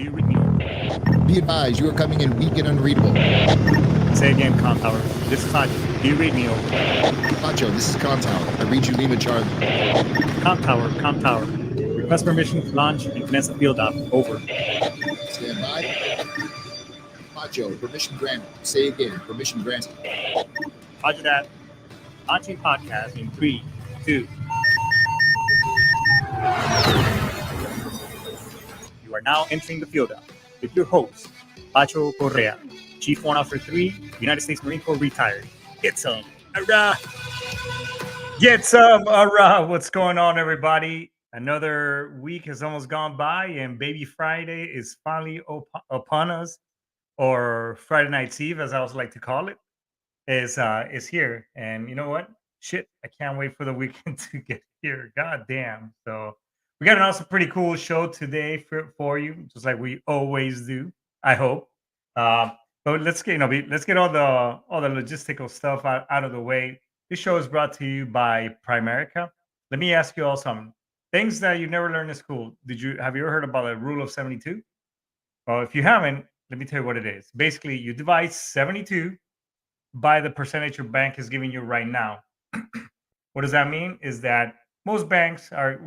Do you read me? Be advised, you are coming in weak and unreadable. Say again, Con Tower. This is Hachi. Do you read me? Pacho, this is Contower. I read you Lima Charlie. Com Tower. Request permission to launch and commence the field op. Over. Stand by. Pacho, permission granted. Say again, permission granted. Roger that. Launching podcast in 3, 2. You are now entering the field op with your host, Pacho Correa, Chief Warrant Officer 3, United States Marine Corps retired. Get some. Hurrah! Get some. Hurrah! What's going on, everybody? Another week has almost gone by, and Baby Friday is finally upon us, or Friday Night's Eve, as I always like to call it, is here. And you know what? Shit, I can't wait for the weekend to get here. God damn. So we got an also pretty cool show today for you, just like we always do. I hope. Uh, but let's get let's get all the logistical stuff out of the way. This show is brought to you by Primerica. Let me ask you all something. Things that you never learned in school. Have you ever heard about the rule of 72? Well, if you haven't, let me tell you what it is. Basically, you divide 72 by the percentage your bank is giving you right now. What does that mean? Is that most banks are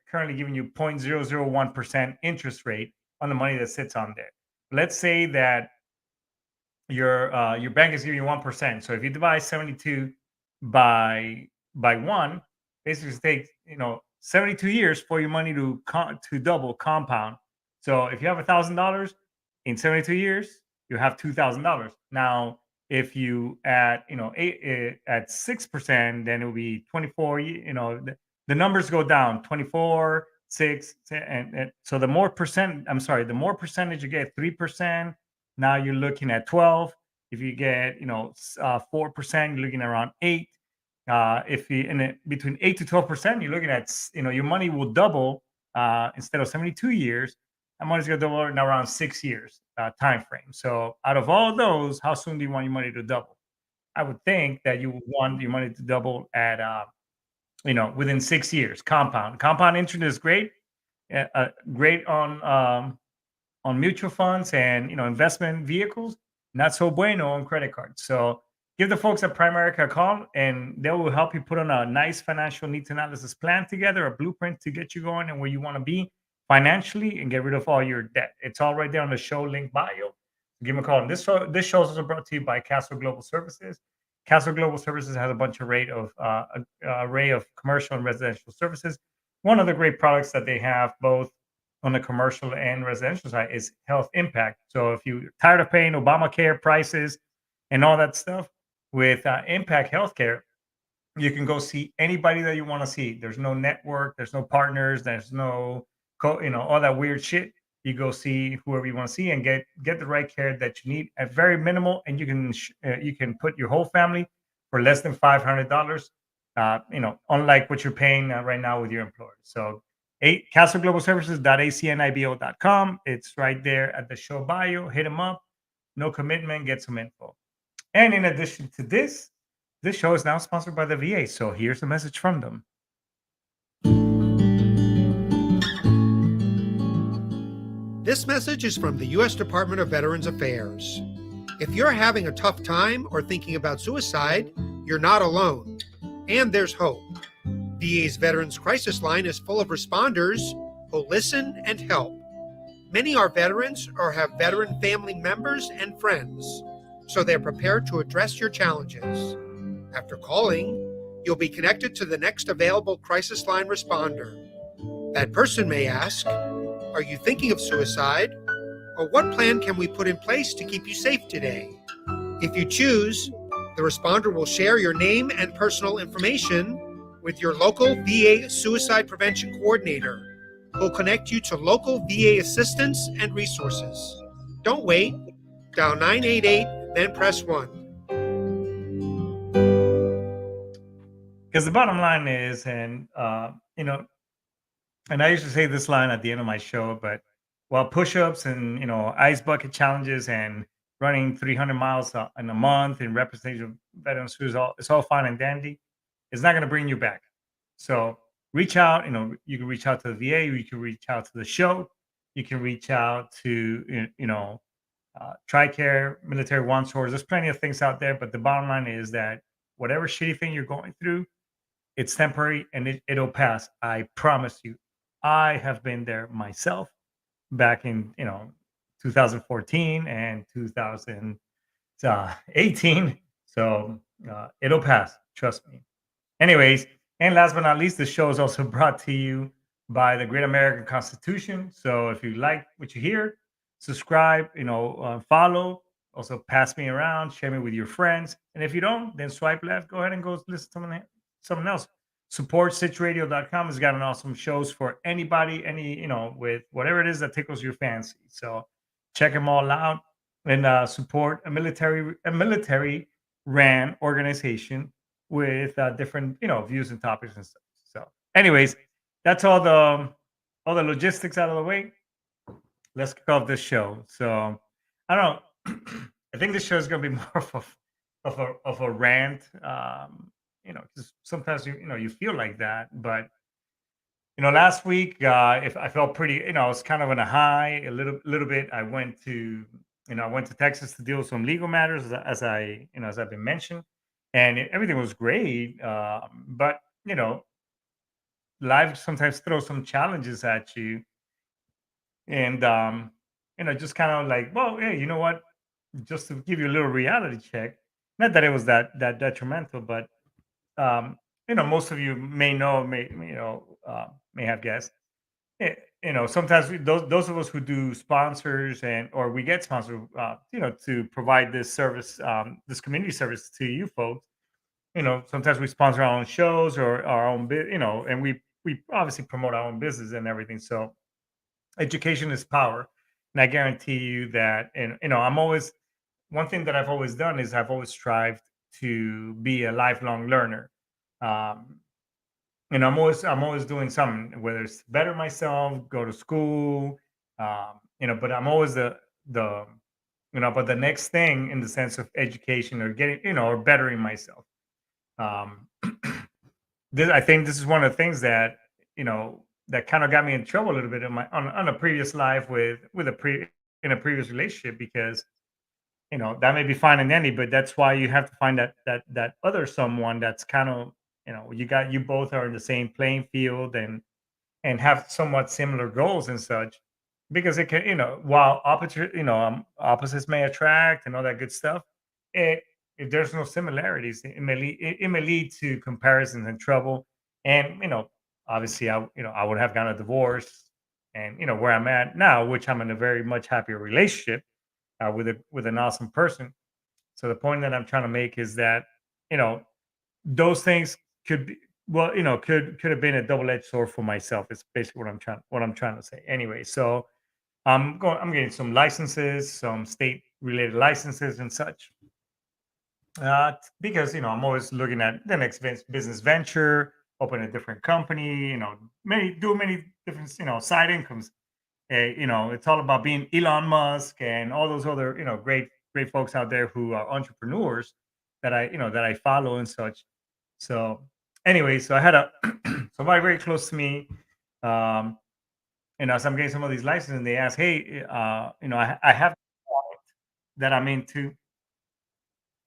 currently giving you 0.001% interest rate on the money that sits on there. Let's say that your bank is giving you 1%. So if you divide 72 by one, basically it takes 72 years for your money to double compound. So if you have $1,000 in 72 years, you have $2,000. Now, if you at 6%, then it will be 24. The numbers go down 24, 6, and so the more percentage you get, 3%. Now you're looking at 12. If you get 4%, you're looking around 8. If you between 8 to 12%, you're looking at your money will double instead of 72 years. That money's gonna double in around 6 years time frame. So out of all those, how soon do you want your money to double? I would think that you would want your money to double at within 6 years. Compound interest is great, great on mutual funds and investment vehicles. Not so bueno on credit cards. So give the folks at Primerica a call, and they will help you put on a nice financial needs analysis plan together, a blueprint to get you going and where you want to be financially and get rid of all your debt. It's all right there on the show link bio. Give them a call. And this show is also brought to you by Castle Global Services. Castle Global Services has a bunch of array of commercial and residential services. One of the great products that they have, both on the commercial and residential side, is Health Impact. So if you're tired of paying Obamacare prices and all that stuff, with Impact Healthcare, you can go see anybody that you want to see. There's no network, there's no partners, there's no all that weird shit. You go see whoever you want to see and get the right care that you need at very minimal, and you can put your whole family for less than $500. Unlike what you're paying right now with your employer. So castleglobalservices.acnibo.com. It's right there at the show bio. Hit them up. No commitment. Get some info. And in addition to this show is now sponsored by the VA. So here's a message from them. This message is from the U.S. Department of Veterans Affairs. If you're having a tough time or thinking about suicide, you're not alone. And there's hope. VA's Veterans Crisis Line is full of responders who listen and help. Many are veterans or have veteran family members and friends, so they're prepared to address your challenges. After calling, you'll be connected to the next available crisis line responder. That person may ask, "Are you thinking of suicide?" Or "What plan can we put in place to keep you safe today?" If you choose, the responder will share your name and personal information with your local VA suicide prevention coordinator, who'll connect you to local VA assistance and resources. Don't wait. Dial 988, then press 1. Because the bottom line is, and I used to say this line at the end of my show, but while push-ups and ice bucket challenges and running 300 miles in a month in representation of veterans, it's all fine and dandy, it's not going to bring you back. So reach out. You can reach out to the VA. You can reach out to the show. You can reach out to TRICARE, Military One Source. There's plenty of things out there, but the bottom line is that whatever shitty thing you're going through, it's temporary and it'll pass. I promise you. I have been there myself back in 2014 and 2018. So it'll pass. Trust me. Anyways, and last but not least, the show is also brought to you by the Great American Constitution. So if you like what you hear, subscribe, follow, also pass me around, share me with your friends. And if you don't, then swipe left, go ahead and go listen to someone else. Supportsitchradio.com has got an awesome shows for anybody, with whatever it is that tickles your fancy. So check them all out and support a military ran organization with different views and topics and stuff. So, anyways, that's all the logistics out of the way. Let's kick off this show. So, I don't know. I think this show is going to be more of a rant. 'Cause sometimes you feel like that, but last week if I felt pretty, I was kind of on a high a little bit. I went to Texas to deal with some legal matters as I've been mentioned, and everything was great. But life sometimes throws some challenges at you, and just kind of like, well, hey, you know what? Just to give you a little reality check. Not that it was that detrimental, but most of you may know, may have guessed. Sometimes those of us who do sponsors or we get sponsored, to provide this service, this community service to you folks. Sometimes we sponsor our own shows or our own and we obviously promote our own business and everything. So education is power, and I guarantee you that. And I'm always one thing that I've always done is I've always strived to be a lifelong learner. Um, I'm always doing something, whether it's to better myself, go to school, but I'm always the but the next thing in the sense of education or getting, or bettering myself. Um, I think this is one of the things that that kind of got me in trouble a little bit on a previous life with in a previous relationship, because that may be fine and dandy, but that's why you have to find that other someone that's kind of, you both are in the same playing field and have somewhat similar goals and such, because it can, while opposites may attract and all that good stuff, it if there's no similarities, it may lead to comparisons and trouble. And obviously I would have gotten a divorce, and where I'm at now, which I'm in a very much happier relationship with an awesome person. So the point that I'm trying to make is that you know those things could be, well, could have been a double-edged sword for myself. It's basically what I'm trying to say. Anyway, so I'm getting some licenses, some state related licenses and such. Because I'm always looking at the next business venture, open a different company, many different side incomes. It's all about being Elon Musk and all those other great folks out there who are entrepreneurs that I follow and such. So anyway, so I had a somebody very close to me. Um, as I'm getting some of these licenses, and they ask, "Hey, I have that I'm into,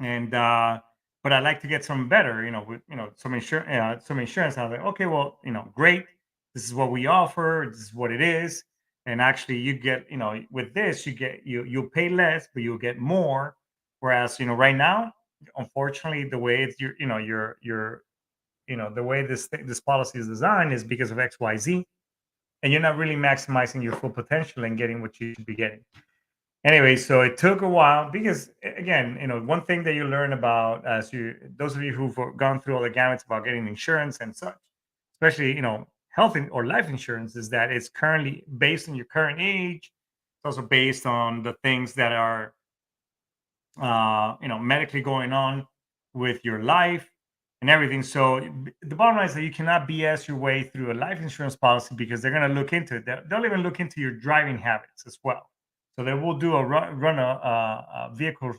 and but I'd like to get some better, with some insurance." I was like, "Okay, well, great. This is what we offer. This is what it is. And actually, you get, with this, you'll pay less, but you'll get more. Whereas, right now, unfortunately, the way it's the way this policy is designed is because of X, Y, Z, and you're not really maximizing your full potential and getting what you should be getting." Anyway, so it took a while because, again, one thing that you learn about those of you who've gone through all the gamuts about getting insurance and such, especially, or life insurance, is that it's currently based on your current age. It's also based on the things that are, medically going on with your life and everything. So the bottom line is that you cannot BS your way through a life insurance policy, because they're going to look into it. They'll even look into your driving habits as well. So they will do run a vehicle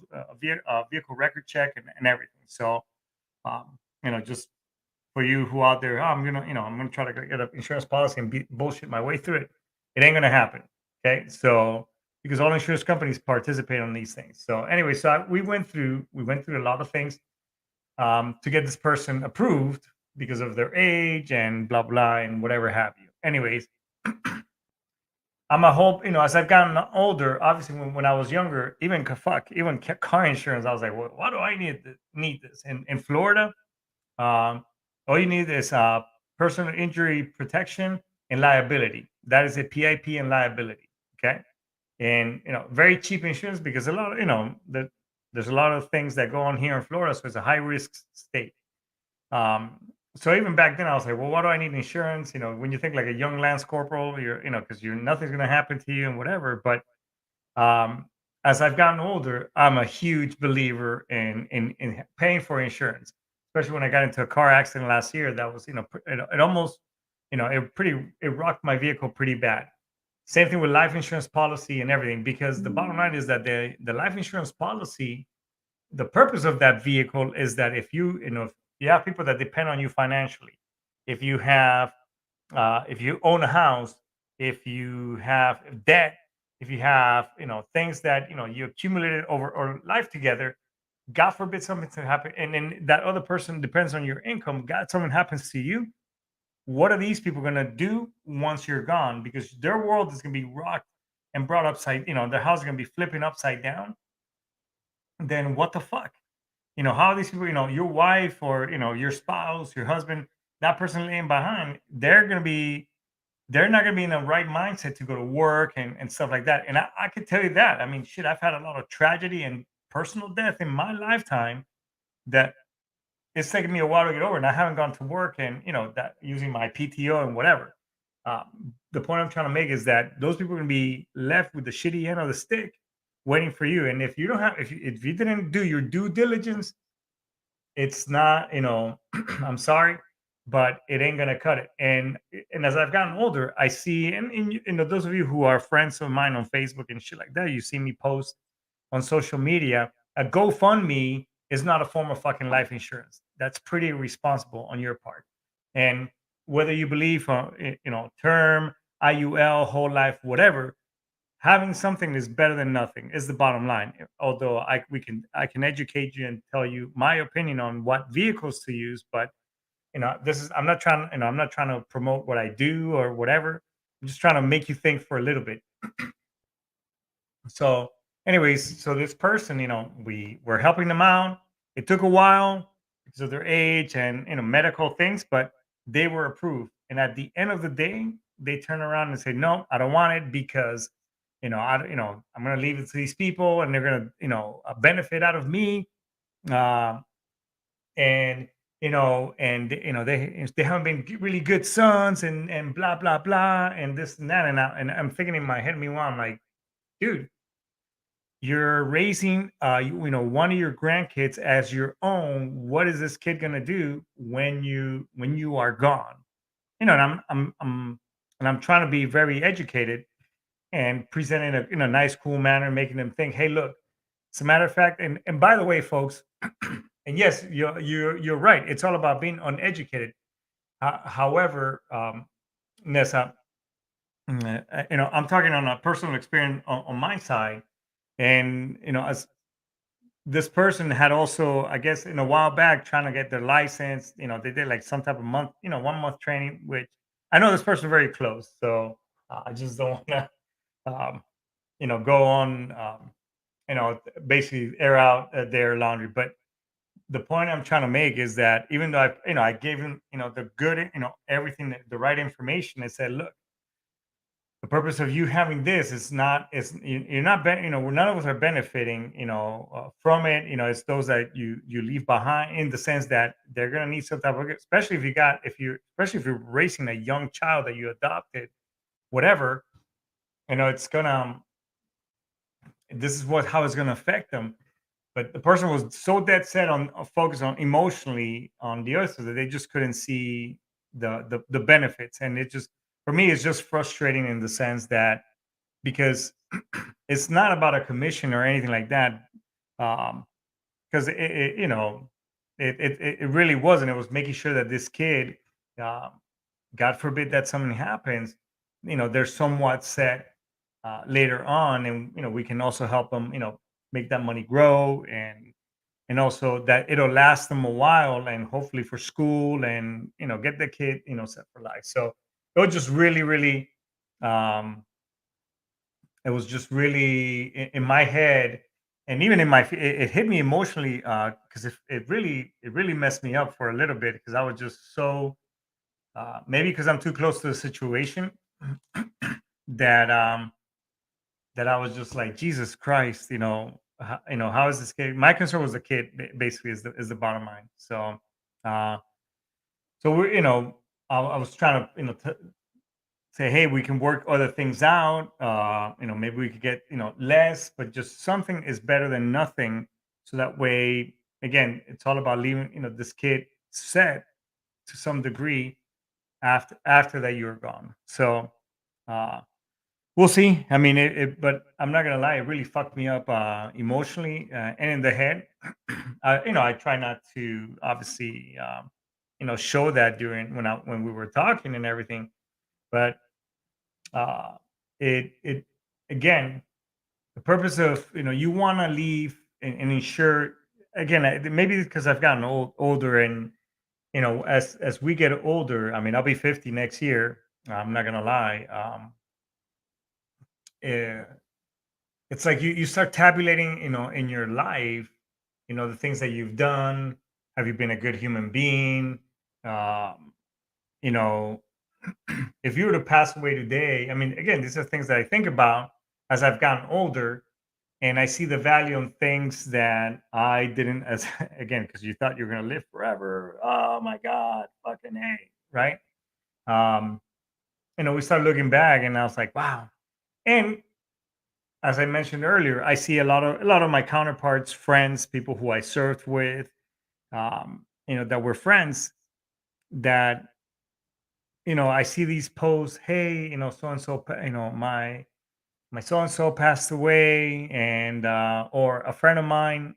record check and everything. So just for you who out there, I'm gonna try to get an insurance policy and bullshit my way through it. It ain't gonna happen. Okay, so because all insurance companies participate on these things. So anyway, so we went through a lot of things to get this person approved because of their age and blah blah and whatever have you. Anyways, I'm a whole, as I've gotten older, obviously when I was younger, even car insurance, I was like, well, why do I need this? In Florida, all you need is personal injury protection and liability. That is a PIP and liability. Okay, and very cheap insurance because a lot of there's a lot of things that go on here in Florida, so it's a high risk state. Um, so even back then, I was like, well, why do I need insurance? When you think like a young Lance Corporal, because nothing's going to happen to you and whatever. But um, as I've gotten older, I'm a huge believer in paying for insurance, especially when I got into a car accident last year. That was, it almost, it rocked my vehicle pretty bad. Same thing with life insurance policy and everything, because the bottom line is that the life insurance policy, the purpose of that vehicle is that if you have people that depend on you financially, if you have if you own a house, if you have debt, if you have things that you accumulated over or life together, god forbid something to happen, and then that other person depends on your income, god something happens to you, what are these people going to do once you're gone? Because their world is going to be rocked and brought upside, their house is going to be flipping upside down. Then what the fuck? How are these people, your wife or your spouse, your husband, that person laying behind, they're not going to be in the right mindset to go to work and stuff like that. And I could tell you that. I mean, shit, I've had a lot of tragedy and personal death in my lifetime that it's taken me a while to get over. And I haven't gone to work and, that using my PTO and whatever. The point I'm trying to make is that those people are going to be left with the shitty end of the stick waiting for you. And if you don't have, if you didn't do your due diligence, it's not, I'm sorry, but it ain't gonna cut it. And as I've gotten older, I see, and those of you who are friends of mine on Facebook and shit like that, you see me post on social media. A GoFundMe is not a form of fucking life insurance. That's pretty irresponsible on your part. And whether you believe, term, IUL, whole life, whatever, having something is better than nothing is the bottom line. Although I can educate you and tell you my opinion on what vehicles to use, but this is, I'm not trying to promote what I do or whatever. I'm just trying to make you think for a little bit. So anyways, so this person, we were helping them out. It took a while because of their age and medical things, but they were approved. And at the end of the day, they turn around and say, no, I don't want it because I'm gonna leave it to these people and they're gonna, benefit out of me. Uh, and they haven't been really good sons and blah blah blah and this and that, and I'm thinking in my head, meanwhile, I'm like, dude, you're raising one of your grandkids as your own. What is this kid gonna do when you are gone? And I'm trying to be very educated and presenting it in a nice, cool manner, making them think, hey, look, as a matter of fact, and by the way, folks, and yes, you're right. It's all about being uneducated. However, Nessa, I'm talking on a personal experience on my side, and as this person had also, I guess, in a while back, trying to get their license. They did like some type of month, 1 month training, which I know this person very close, so I just don't want to, go on, basically air out their laundry. But the point I'm trying to make is that even though I gave him, the good, everything, the right information, I said, look, the purpose of you having this is not, you're not, none of us are benefiting, from it. It's those that you leave behind, in the sense that they're going to need some type of, especially especially if you're raising a young child that you adopted, whatever, it's gonna, this is how it's going to affect them. But the person was so dead set on focus on emotionally on the other side that they just couldn't see the benefits. And it just, for me, it's just frustrating in the sense that, because it's not about a commission or anything like that. Because it really wasn't. It was making sure that this kid, uh, God forbid that something happens, they're somewhat set later on, and we can also help them, make that money grow, and also that it'll last them a while, and hopefully for school, and get the kid set for life. So it was just really, really, um, it was just really in my head, and even in it hit me emotionally, because it really messed me up for a little bit, because I was just so, maybe because I'm too close to the situation, that that I was just like, Jesus Christ, how is this kid? My concern was the kid, basically, is the bottom line. So, uh, we're, I was trying to, say, hey, we can work other things out. Maybe we could get, less, but just something is better than nothing. So that way, again, it's all about leaving, this kid set to some degree after that you're gone. So, uh, we'll see. I mean, but I'm not gonna lie, it really fucked me up, emotionally, and in the head. I try not to, obviously, show that during when we were talking and everything, but uh, it again, the purpose of, you want to leave, and ensure, again, maybe because I've gotten older, and as we get older, I mean, I'll be 50 next year. I'm not gonna lie. eh, it's like you start tabulating, in your life, the things that you've done. Have you been a good human being? Um, you know, if you were to pass away today, I mean, again, these are things that I think about as I've gotten older, and I see the value in things that I didn't, as again, because you thought you were gonna live forever. Oh my God, fucking A, right? Um, we start looking back, and I was like, wow. And as I mentioned earlier, I see a lot of my counterparts, friends, people who I served with, that were friends, that I see these posts. Hey, so and so, my so and so passed away, and or a friend of mine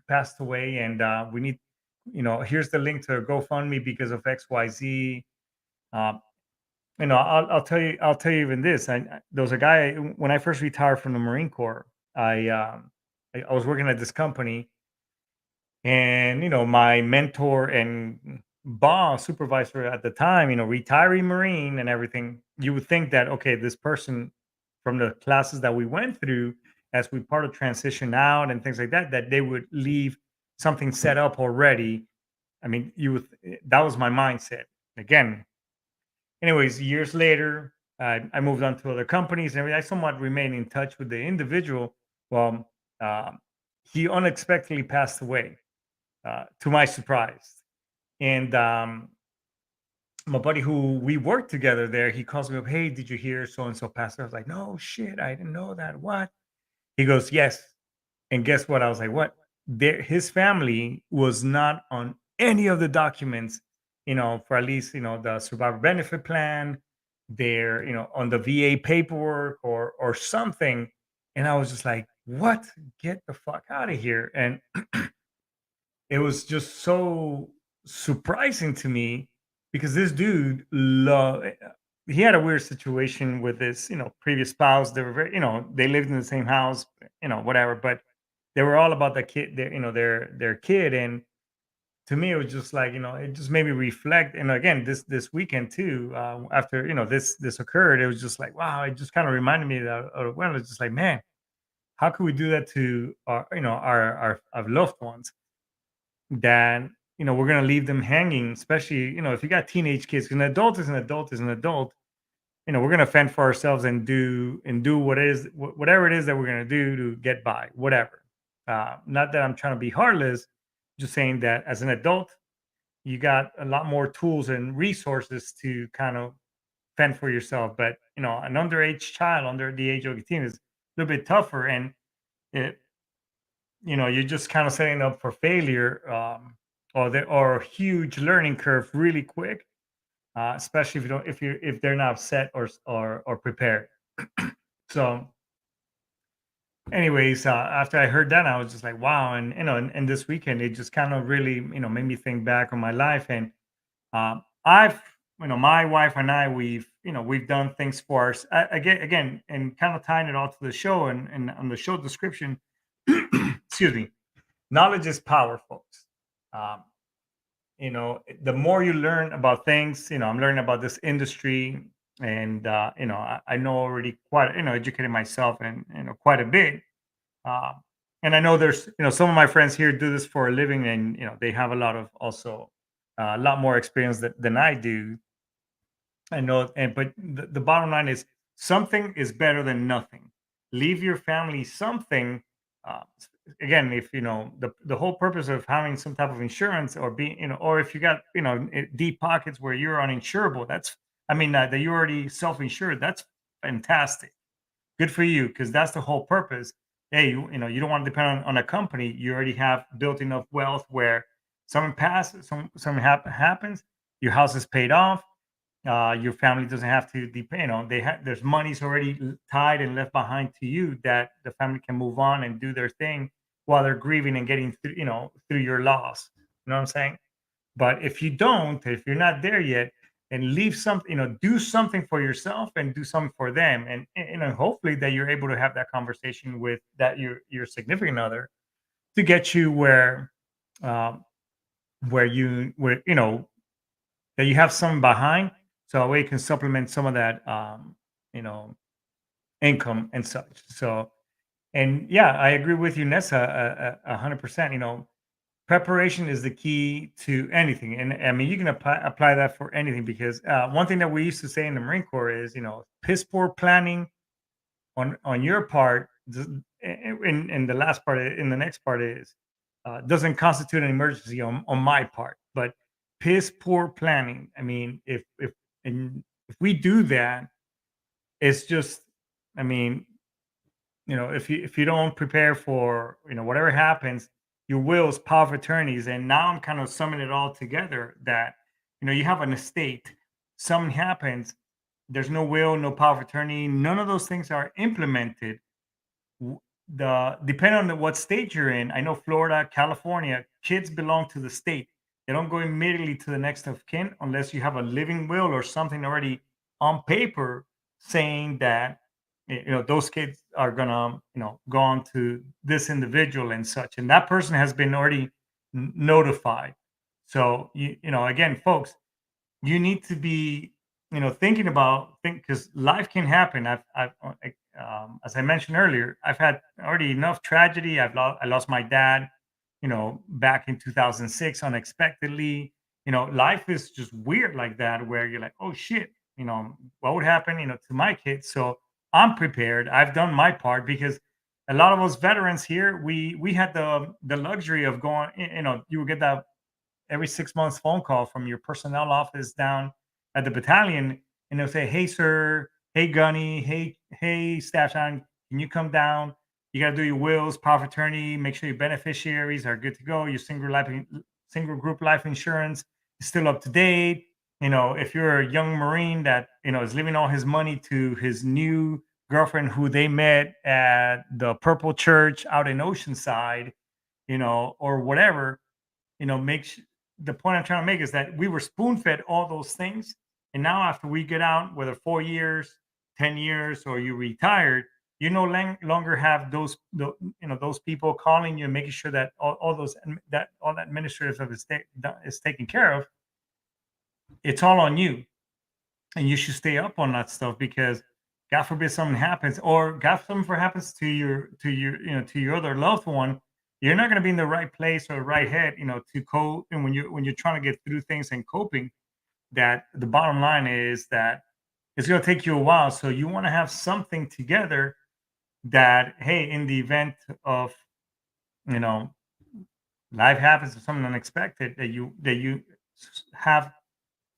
passed away, and we need, here's the link to a GoFundMe because of XYZ. Um, I'll tell you even this. There was a guy when I first retired from the Marine Corps. I was working at this company, and my mentor and boss, supervisor at the time, retiree Marine and everything. You would think that, okay, this person from the classes that we went through, as we part of transition out and things like that, that they would leave something set up already. I mean, that was my mindset. Again, anyways, years later, I moved on to other companies, and I somewhat remained in touch with the individual. Well, he unexpectedly passed away, to my surprise. And my buddy, who we worked together there, he calls me up. Hey, did you hear so and so passed away? I was like, no shit, I didn't know that. What? He goes, yes. And guess what? I was like, what? His family was not on any of the documents, for at least, the survivor benefit plan. They're, on the VA paperwork, or something. And I was just like, what? Get the fuck out of here. And it was just so surprising to me, because this dude he had a weird situation with his, previous spouse. They were very, they lived in the same house, whatever, but they were all about the kid, their kid. And to me, it was just like, it just made me reflect. And again, this weekend too, after, this occurred, it was just like, wow, it just kind of reminded me that, well, it's just like, man, how could we do that to our, our loved ones, that we're going to leave them hanging, especially, if you got teenage kids. 'Cause an adult is an adult is an adult. We're going to fend for ourselves, and do whatever it is that we're going to do to get by, whatever. Not that I'm trying to be heartless, just saying that as an adult, you got a lot more tools and resources to kind of fend for yourself. But an underage child under the age of 18 is a little bit tougher, and it, you're just kind of setting up for failure, or a huge learning curve really quick, especially if they're not set, or prepared. So, anyways, after I heard that, I was just like, wow. And and this weekend, it just kind of really, made me think back on my life. And I've my wife and I, we've done things for us. Again, and kind of tying it all to the show and on the show description. Excuse me. Knowledge is power, folks. Um, the more you learn about things, I'm learning about this industry, and I know already quite, educated myself and quite a bit. Um, and I know there's, some of my friends here do this for a living, and they have a lot of also a lot more experience than I do. I know, but the bottom line is something is better than nothing. Leave your family something. Again, if the whole purpose of having some type of insurance, or being, or if you got deep pockets where you're uninsurable, that's, I mean, that you're already self-insured. That's fantastic. Good for you, because that's the whole purpose. Hey, you don't want to depend on a company. You already have built enough wealth where something passes, something happens, your house is paid off, your family doesn't have to depend. There's money's already tied and left behind to you, that the family can move on and do their thing while they're grieving and getting through, through your loss. You know what I'm saying? But if you don't, if you're not there yet, and leave something, do something for yourself and do something for them, and hopefully that you're able to have that conversation with that your significant other, to get you um, where that you have some behind, so that way you can supplement some of that you know income and such. So, and yeah, I agree with you, Nessa, 100%. Preparation is the key to anything, and I mean you can apply that for anything, because one thing that we used to say in the Marine Corps is, piss poor planning on your part, in the last part, in the next part is, doesn't constitute an emergency on my part. But piss poor planning, I mean, if we do that, it's just, I mean, if you don't prepare for, whatever happens, your will's power of attorneys. And now I'm kind of summing it all together, that you have an estate, something happens, there's no will, no power of attorney, none of those things are implemented. The depending on what state you're in, I know Florida, California, kids belong to the state. They don't go immediately to the next of kin unless you have a living will or something already on paper saying that those kids are gonna go on to this individual and such, and that person has been already notified. So again, folks, you need to be thinking about think, because life can happen. As I mentioned earlier, I've had already enough tragedy. I lost my dad back in 2006 unexpectedly. Life is just weird like that, where you're like, oh shit, what would happen to my kids. So I'm prepared. I've done my part, because a lot of us veterans here, we had the luxury of going, you would get that every 6 months phone call from your personnel office down at the battalion, and they'll say, "Hey, sir. Hey, Gunny. Hey, staff sergeant. Can you come down? You got to do your wills, power of attorney. Make sure your beneficiaries are good to go. Your single group life insurance is still up to date. If you're a young Marine that is leaving all his money to his new girlfriend who they met at the Purple Church out in Oceanside, or whatever." Makes the point I'm trying to make is that we were spoon fed all those things. And now, after we get out, whether 4 years, 10 years, or you retired, you no longer have those people calling you and making sure that all that administrative of is taken care of. It's all on you. And you should stay up on that stuff, because God forbid something happens, or God forbid happens to your other loved one. You're not going to be in the right place or right head, to cope. And when you're trying to get through things and coping, that the bottom line is that it's going to take you a while. So you want to have something together, that, hey, in the event of you know life happens or something unexpected, that you have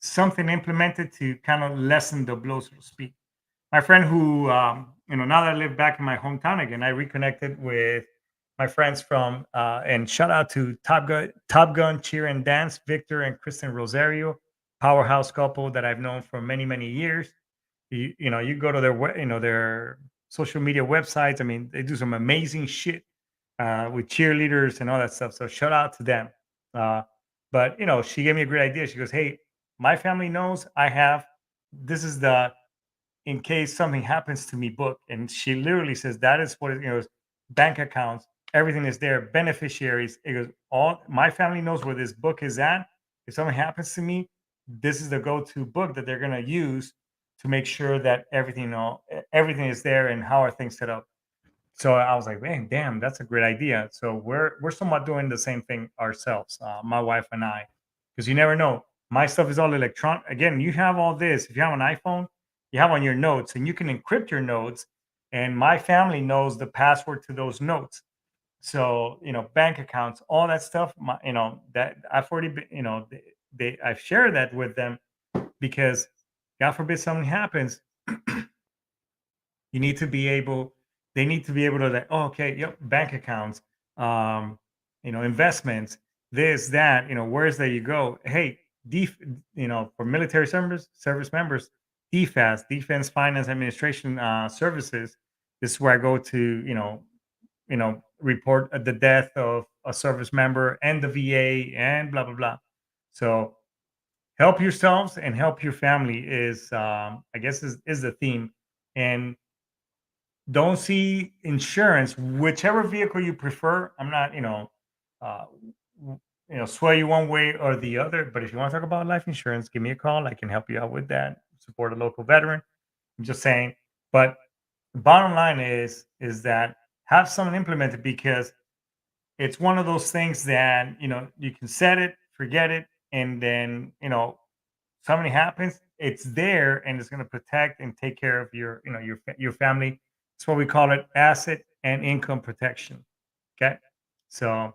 something implemented to kind of lessen the blow, so to speak. My friend who, now that I live back in my hometown again, I reconnected with my friends from, and shout out to Top Gun Cheer and Dance, Victor and Kristen Rosario, powerhouse couple that I've known for many, many years. You go to their social media websites. I mean, they do some amazing shit with cheerleaders and all that stuff. So shout out to them. Uh, but she gave me a great idea. She goes, "Hey, my family knows I have. This is the in case something happens to me book, and she literally says that is what it, bank accounts, everything is there, beneficiaries. It goes all my family knows where this book is at. If something happens to me, this is the go-to book that they're gonna use to make sure that everything is there and how are things set up. So I was like, man, damn, that's a great idea. So we're somewhat doing the same thing ourselves, my wife and I, because you never know. My stuff is all electronic. Again, you have all this. If you have an iPhone, you have on your notes, and you can encrypt your notes. And my family knows the password to those notes. So bank accounts, all that stuff. That I've already been, I've shared that with them because, God forbid, something happens. You need to be able they need to be able to like, oh, okay, yep, bank accounts, um, investments, this, that, where's there you go. Hey, for military service members, DFAS, Defense Finance Administration services. This is where I go to, report the death of a service member and the VA and blah blah blah. So help yourselves and help your family is I guess is the theme. And don't see insurance, whichever vehicle you prefer. I'm not, uh, sway you one way or the other. But if you want to talk about life insurance, give me a call. I can help you out with that. Support a local veteran. I'm just saying. But the bottom line is that have someone implement it because it's one of those things that you can set it, forget it, and then something happens, it's there and it's going to protect and take care of your family. It's what we call it, asset and income protection. Okay, so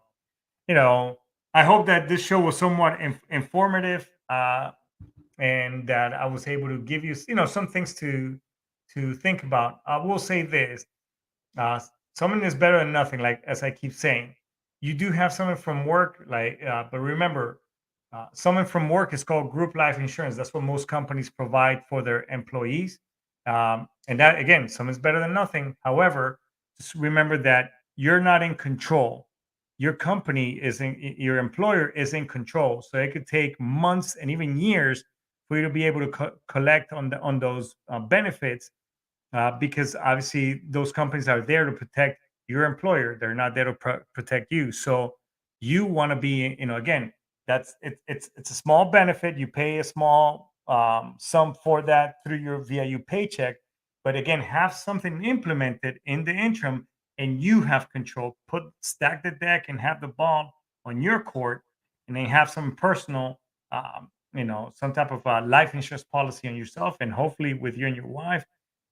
you know I hope that this show was somewhat informative, and that I was able to give you some things to think about. I will say this: uh, something is better than nothing. Like as I keep saying, you do have something from work, but remember, something from work is called group life insurance. That's what most companies provide for their employees, and that again, something's better than nothing. However, just remember that you're not in control. Your company is your employer is in control, so it could take months and even years for you to be able to collect on those benefits, because obviously those companies are there to protect your employer. They're not there to protect you. So you want to be, again, it's a small benefit. You pay a small sum for that through your via paycheck, but again, have something implemented in the interim, and you have control. Stack the deck and have the ball on your court, and then have some personal, some type of life insurance policy on yourself, and hopefully with you and your wife,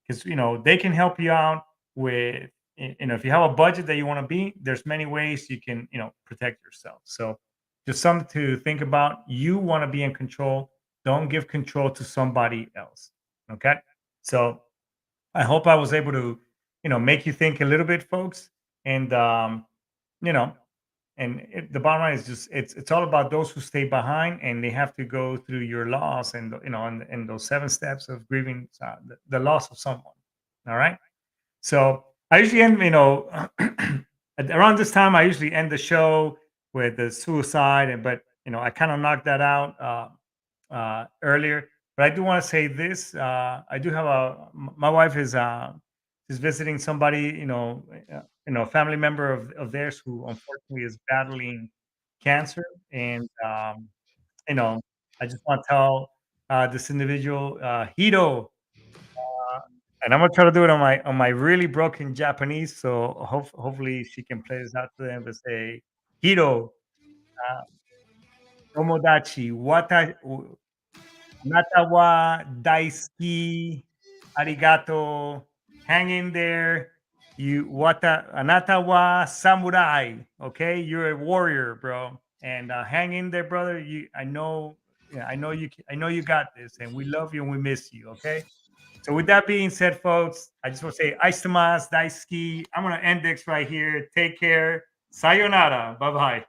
because they can help you out with if you have a budget that you want to be, there's many ways you can protect yourself. So just something to think about. You want to be in control. Don't give control to somebody else. Okay, so I hope I was able to make you think a little bit, folks. And you know the bottom line is just it's all about those who stay behind, and they have to go through your loss, and and those 7 steps of grieving, the loss of someone. All right, so I usually end around this time. I usually end the show with the suicide, and but I kind of knocked that out earlier. But I do want to say this: I do have my wife is visiting somebody, a family member of theirs who unfortunately is battling cancer, and you know, I just want to tell this individual, Hito, and I'm gonna try to do it on my really broken Japanese. So hopefully she can play this out to them and say, Hito, uh, tomodachi, anata wa daisuki, arigato, hang in there. Anata wa samurai. Okay, you're a warrior, bro, and hang in there, brother. I know, yeah, I know you got this, and we love you and we miss you. Okay. So with that being said, folks, I just want to say Aishitamas, Daisuki. I'm gonna end this right here. Take care. Sayonara. Bye bye.